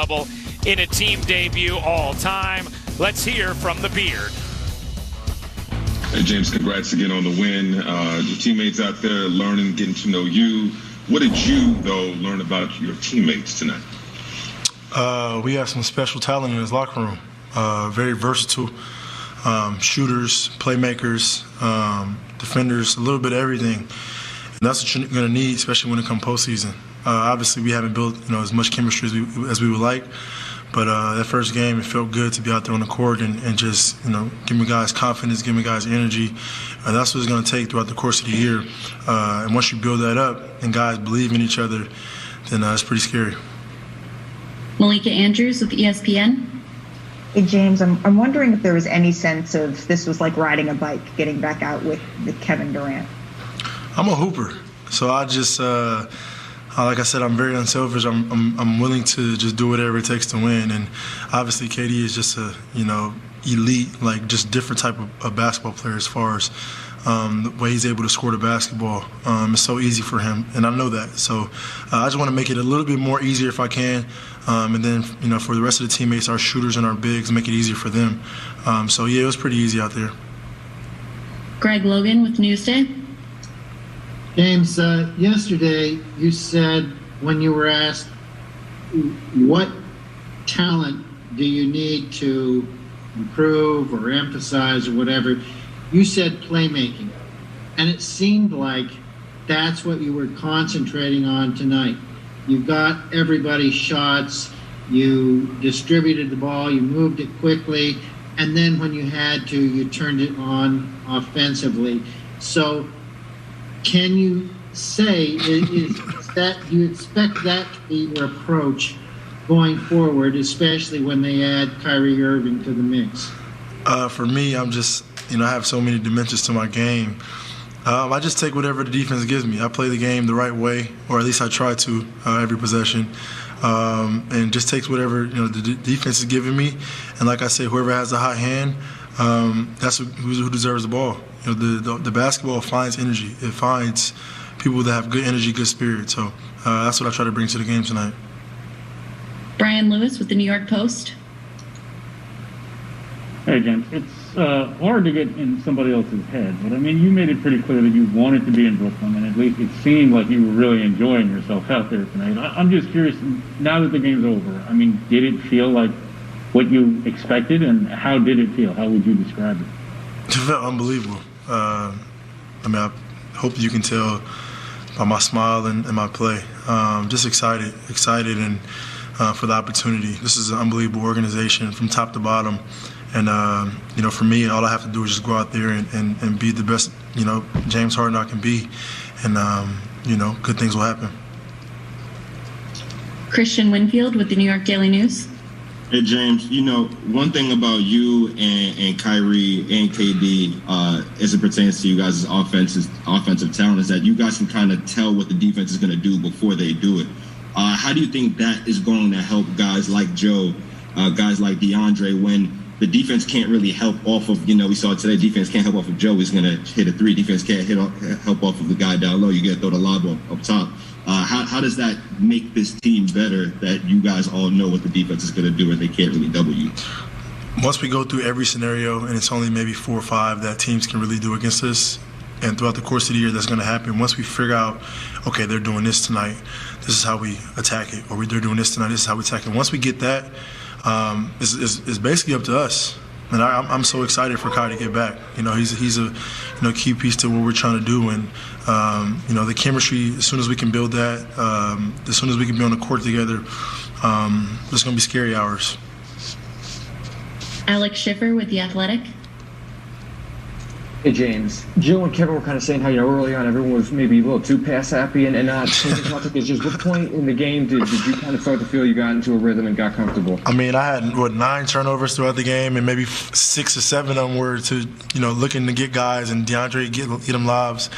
double in a team debut all time. Let's hear from the Beard. Hey, James, congrats again on the win. Your teammates out there learning, getting to know you. What did you, though, learn about your teammates tonight? We have some special talent in this locker room. Very versatile shooters, playmakers, defenders, a little bit of everything. And that's what you're going to need, especially when it comes postseason. Obviously, we haven't built as much chemistry as we would like. But that first game, it felt good to be out there on the court and just, giving guys confidence, giving guys energy. That's what it's going to take throughout the course of the year. And once you build that up and guys believe in each other, then it's pretty scary. Malika Andrews with ESPN. Hey, James, I'm wondering if there was any sense of this was like riding a bike, getting back out with Kevin Durant. I'm a hooper, so I just like I said, I'm very unselfish. I'm willing to just do whatever it takes to win. And obviously, KD is just a elite, like just different type of basketball player as far as the way he's able to score the basketball. It's so easy for him, and I know that. So I just want to make it a little bit more easier if I can. And then, for the rest of the teammates, our shooters and our bigs, make it easier for them. So, yeah, it was pretty easy out there. Greg Logan with Newsday. James, yesterday you said when you were asked what talent do you need to improve or emphasize or whatever, you said playmaking. And it seemed like that's what you were concentrating on tonight. You got everybody's shots, you distributed the ball, you moved it quickly, and then when you had to, you turned it on offensively. So can you say, is that you expect that to be your approach going forward, especially when they add Kyrie Irving to the mix? For me, I'm just, I have so many dimensions to my game. I just take whatever the defense gives me. I play the game the right way, or at least I try to every possession, and just takes whatever the defense is giving me. And like I say, whoever has the hot hand, that's who deserves the ball. The basketball finds energy. It finds people that have good energy, good spirit. So that's what I try to bring to the game tonight. Brian Lewis with the New York Post. Hey, James. It's hard to get in somebody else's head, but, you made it pretty clear that you wanted to be in Brooklyn, and at least it seemed like you were really enjoying yourself out there tonight. I'm just curious, now that the game's over, did it feel like what you expected, and how did it feel? How would you describe it? It felt unbelievable. I hope you can tell by my smile and my play. Just excited and for the opportunity. This is an unbelievable organization from top to bottom. And, for me, all I have to do is just go out there and be the best, James Harden I can be. And, good things will happen. Christian Winfield with the New York Daily News. Hey, James, one thing about you and Kyrie and KD as it pertains to you guys' offensive talent is that you guys can kind of tell what the defense is going to do before they do it. How do you think that is going to help guys like Joe, guys like DeAndre, when the defense can't really help off of, we saw today, defense can't help off of Joe. He's going to hit a three. Defense can't help off of the guy down low. You got to throw the lob up top. How does that make this team better that you guys all know what the defense is going to do and they can't really double you? Once we go through every scenario, and it's only maybe 4 or 5 that teams can really do against us, and throughout the course of the year that's going to happen, once we figure out, okay, they're doing this tonight, this is how we attack it, or they're doing this tonight, this is how we attack it. Once we get that, it's basically up to us. And I'm so excited for Kyrie to get back. He's a key piece to what we're trying to do. And the chemistry, as soon as we can build that, as soon as we can be on the court together, it's going to be scary hours. Alex Schiffer with The Athletic. Hey, James. Joe and Kevin were kind of saying how, early on everyone was maybe a little too pass happy and not taking topic. Is just what point in the game did you kind of start to feel you got into a rhythm and got comfortable? I had, 9 turnovers throughout the game, and maybe 6 or 7 of them were to, looking to get guys and DeAndre get them lobs.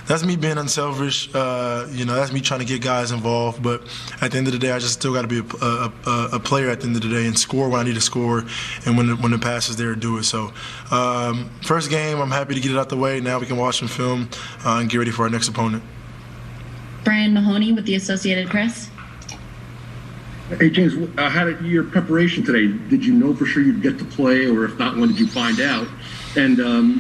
That's me being unselfish. That's me trying to get guys involved. But at the end of the day, I just still got to be a player at the end of the day and score when I need to score, and when the pass is there, do it. So first game, I'm happy to get it out the way. Now we can watch some film and get ready for our next opponent. Brian Mahoney with the Associated Press. Hey, James, how did your preparation today? Did you know for sure you'd get to play, or if not, when did you find out? And,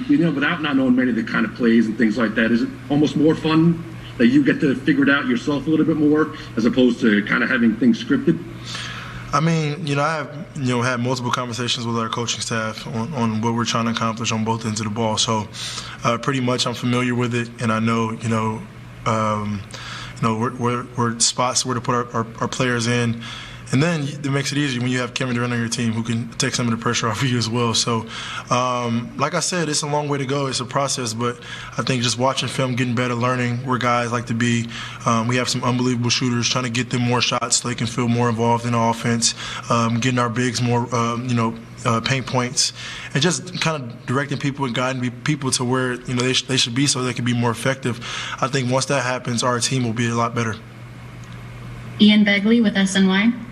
without not knowing many of the kind of plays and things like that, is it almost more fun that you get to figure it out yourself a little bit more as opposed to kind of having things scripted? I mean, I have, had multiple conversations with our coaching staff on what we're trying to accomplish on both ends of the ball. So pretty much I'm familiar with it, and I know, where spots where to put our players in. And then it makes it easier when you have Kevin Durant on your team who can take some of the pressure off of you as well. So, like I said, it's a long way to go. It's a process, but I think just watching film, getting better, learning where guys like to be. We have some unbelievable shooters, trying to get them more shots so they can feel more involved in the offense, getting our bigs more, paint points, and just kind of directing people and guiding people to where they should be so they can be more effective. I think once that happens, our team will be a lot better. Ian Begley with SNY.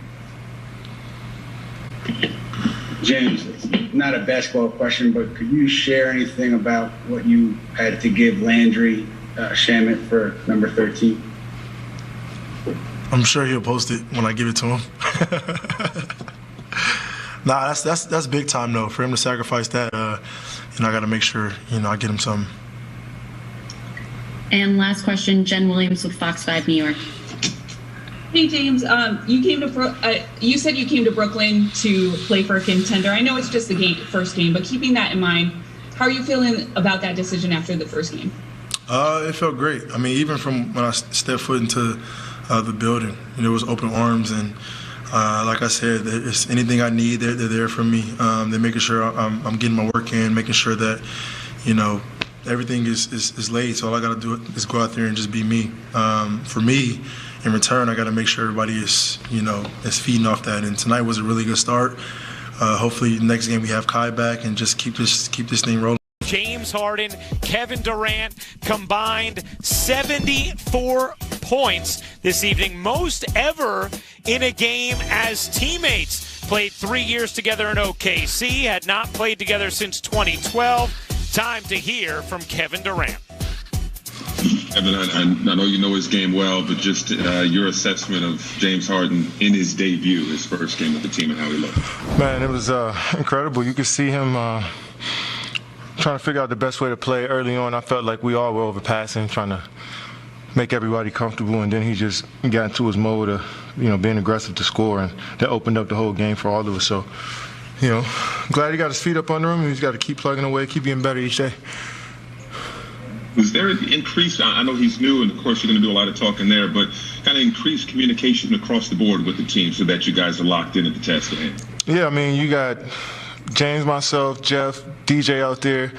James, it's not a basketball question, but could you share anything about what you had to give Landry Shamet for number 13? I'm sure he'll post it when I give it to him. Nah, that's big time though. For him to sacrifice that, I got to make sure I get him something. And last question, Jen Williams with Fox 5 New York. Hey James, you said you came to Brooklyn to play for a contender. I know it's just the first game, but keeping that in mind, how are you feeling about that decision after the first game? It felt great. I mean, even from when I stepped foot into the building, it was open arms, and like I said, it's anything I need, they're there for me. They're making sure I'm getting my work in, making sure that everything is laid. So all I got to do is go out there and just be me. For me, in return, I got to make sure everybody is feeding off that. And tonight was a really good start. Hopefully, next game we have Kai back and just keep this thing rolling. James Harden, Kevin Durant combined 74 points this evening, most ever in a game as teammates. Played 3 years together in OKC, had not played together since 2012. Time to hear from Kevin Durant. Kevin, I know you know his game well, but just your assessment of James Harden in his debut, his first game with the team, and how he looked. Man, it was incredible. You could see him trying to figure out the best way to play early on. I felt like we all were overpassing, trying to make everybody comfortable, and then he just got into his mode of being aggressive to score, and that opened up the whole game for all of us. So, glad he got his feet up under him, and he's got to keep plugging away, keep getting better each day. Was there an increase? I know he's new, and of course you're going to do a lot of talking there, but kind of increased communication across the board with the team so that you guys are locked in at the task at hand? Yeah, I mean, you got James, myself, Jeff, DJ out there,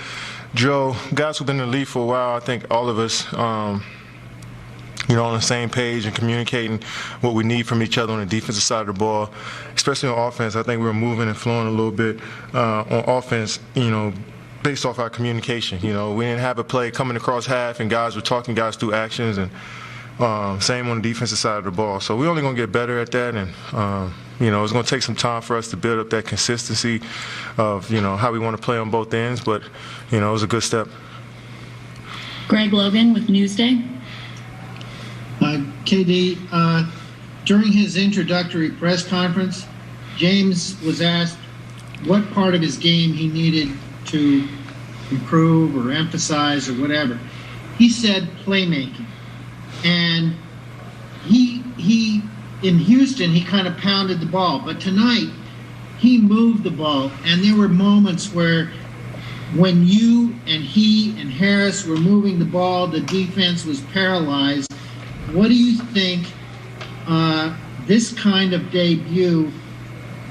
Joe, guys who've been in the league for a while. I think all of us, on the same page and communicating what we need from each other on the defensive side of the ball, especially on offense. I think we were moving and flowing a little bit on offense, based off our communication. We didn't have a play coming across half and guys were talking guys through actions, and same on the defensive side of the ball. So we're only going to get better at that, and it's going to take some time for us to build up that consistency of how we want to play on both ends, but it was a good step. Greg Logan with Newsday. KD, during his introductory press conference, James was asked what part of his game he needed to improve or emphasize or whatever. He said playmaking. And he in Houston, he kind of pounded the ball. But tonight, he moved the ball. And there were moments where when you and he and Harris were moving the ball, the defense was paralyzed. What do you think this kind of debut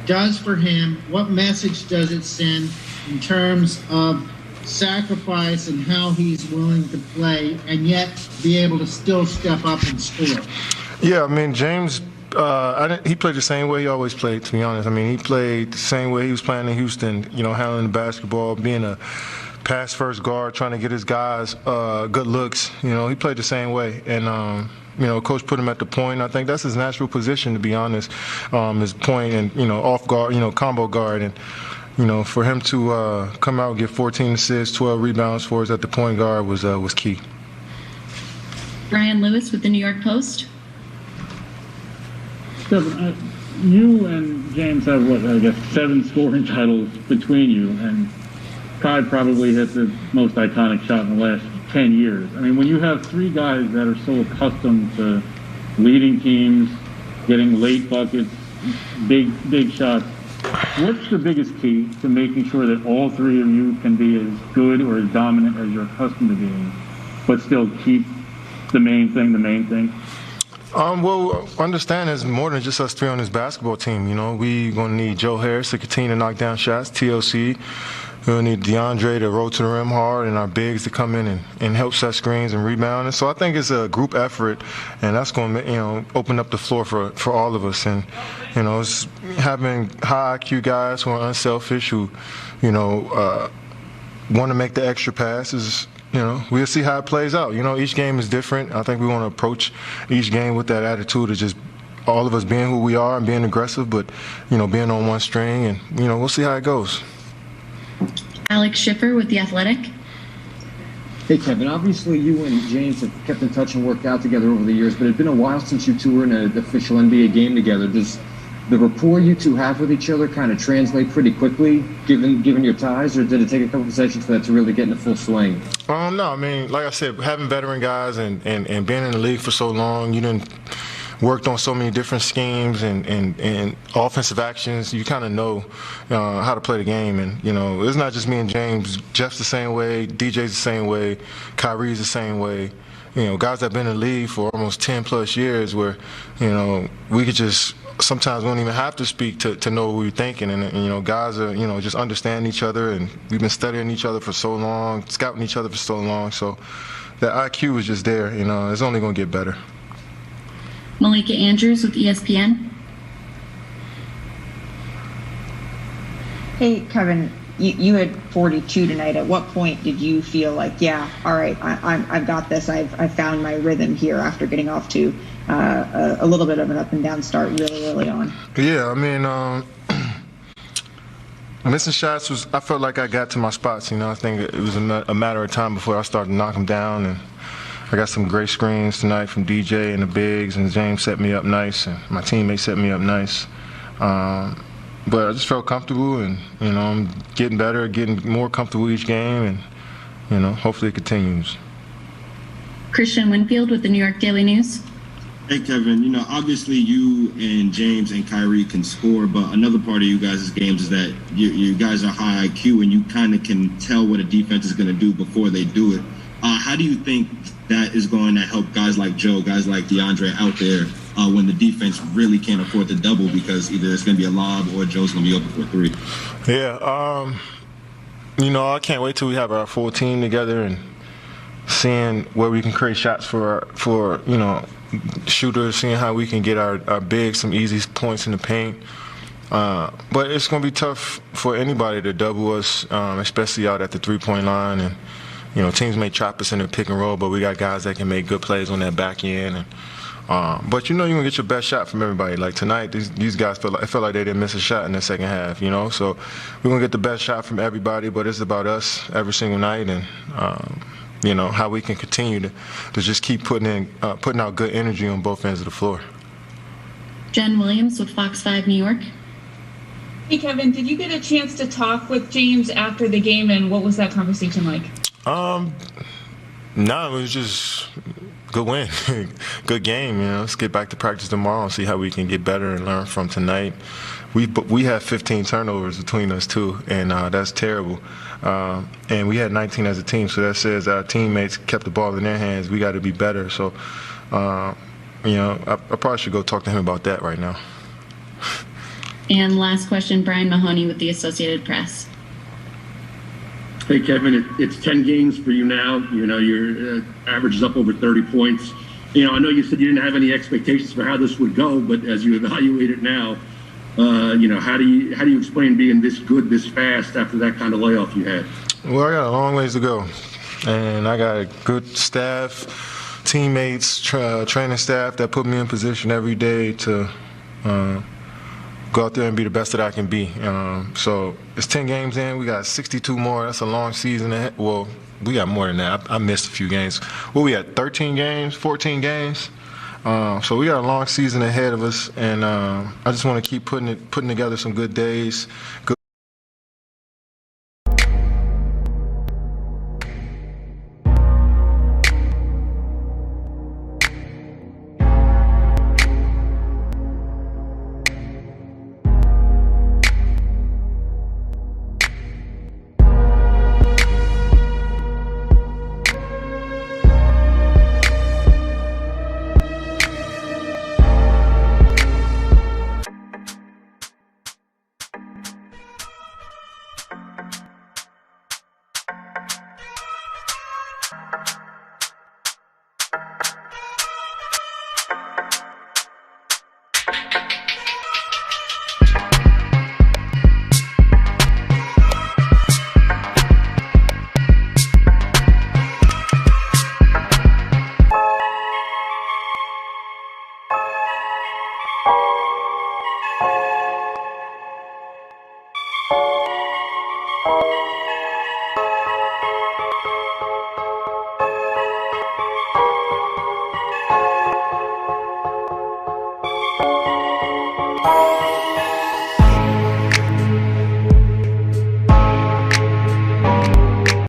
does for him? What message does it send in terms of sacrifice and how he's willing to play and yet be able to still step up and score? Yeah, I mean, James, he played the same way he always played, to be honest. I mean, he played the same way he was playing in Houston, handling the basketball, being a pass-first guard, trying to get his guys good looks. He played the same way. And, Coach put him at the point. I think that's his natural position, to be honest, his point and, off guard, combo guard. And, for him to come out and get 14 assists, 12 rebounds for us at the point guard was key. Brian Lewis with the New York Post. Kevin, you and James have, what, I guess, 7 scoring titles between you, and Kai probably hit the most iconic shot in the last 10 years. I mean, when you have 3 guys that are so accustomed to leading teams, getting late buckets, big shots, what's the biggest key to making sure that all 3 of you can be as good or as dominant as you're accustomed to being, but still keep the main thing? Well, understand there's more than just us 3 on this basketball team. You know, we gonna need Joe Harris to continue to knock down shots, TLC. We'll need DeAndre to roll to the rim hard, and our bigs to come in and help set screens and rebound. And so I think it's a group effort, and that's going to, open up the floor for all of us. And, it's having high IQ guys who are unselfish, who, want to make the extra passes. We'll see how it plays out. Each game is different. I think we want to approach each game with that attitude of just all of us being who we are and being aggressive, but, being on one string. And, we'll see how it goes. Alex Schiffer with The Athletic. Hey, Kevin, obviously you and James have kept in touch and worked out together over the years, but it's been a while since you 2 were in an official NBA game together. Does the rapport you 2 have with each other kind of translate pretty quickly, given your ties, or did it take a couple of sessions for that to really get into full swing? No, I mean, like I said, having veteran guys and being in the league for so long, you didn't worked on so many different schemes and offensive actions. You kind of know how to play the game. And, it's not just me and James. Jeff's the same way. DJ's the same way. Kyrie's the same way. Guys that have been in the league for almost 10-plus years where, we could just sometimes we don't even have to speak to know what we're thinking. And, guys are, just understand each other. And we've been studying each other for so long, scouting each other for so long. So that IQ is just there. It's only going to get better. Malika Andrews with ESPN. Hey, Kevin, you had 42 tonight. At what point did you feel like, yeah, all right, I've got this. I've found my rhythm here after getting off to a little bit of an up and down start really early on? Yeah, I mean, missing shots I felt like I got to my spots. I think it was a matter of time before I started to knock them down. And I got some great screens tonight from DJ and the bigs, and James set me up nice, and my teammates set me up nice. But I just felt comfortable, and I'm getting better, getting more comfortable each game, and hopefully it continues. Christian Winfield with the New York Daily News. Hey, Kevin, obviously you and James and Kyrie can score, but another part of you guys' games is that you guys are high IQ, and you kind of can tell what a defense is going to do before they do it. How do you think that is going to help guys like Joe, guys like DeAndre out there when the defense really can't afford to double because either it's going to be a lob or Joe's going to be open for a 3? Yeah, I can't wait till we have our full team together and seeing where we can create shots for shooters, seeing how we can get our bigs some easy points in the paint. But it's going to be tough for anybody to double us, especially out at the three-point line. And teams may trap us in the pick and roll, but we got guys that can make good plays on that back end. And but you're gonna get your best shot from everybody. Like tonight, these guys felt like they didn't miss a shot in the second half. So we're gonna get the best shot from everybody. But it's about us every single night, and how we can continue to just keep putting out good energy on both ends of the floor. Jen Williams with Fox 5 New York. Hey, Kevin, did you get a chance to talk with James after the game, and what was that conversation like? No, it was just good win, good game. Let's get back to practice tomorrow and see how we can get better and learn from tonight. We had 15 turnovers between us too, and that's terrible. And we had 19 as a team, so that says our teammates kept the ball in their hands. We got to be better. So, I probably should go talk to him about that right now. And last question, Brian Mahoney with the Associated Press. Hey, Kevin, it's 10 games for you now. Your average is up over 30 points. I know you said you didn't have any expectations for how this would go, but as you evaluate it now, how do you explain being this good this fast after that kind of layoff you had? Well, I got a long ways to go, and I got a good staff, teammates, training staff that put me in position every day to go out there and be the best that I can be. So it's 10 games in. We got 62 more. That's a long season. Well, we got more than that. I missed a few games. We had 13 games, 14 games. So we got a long season ahead of us, and I just want to keep putting together some good days.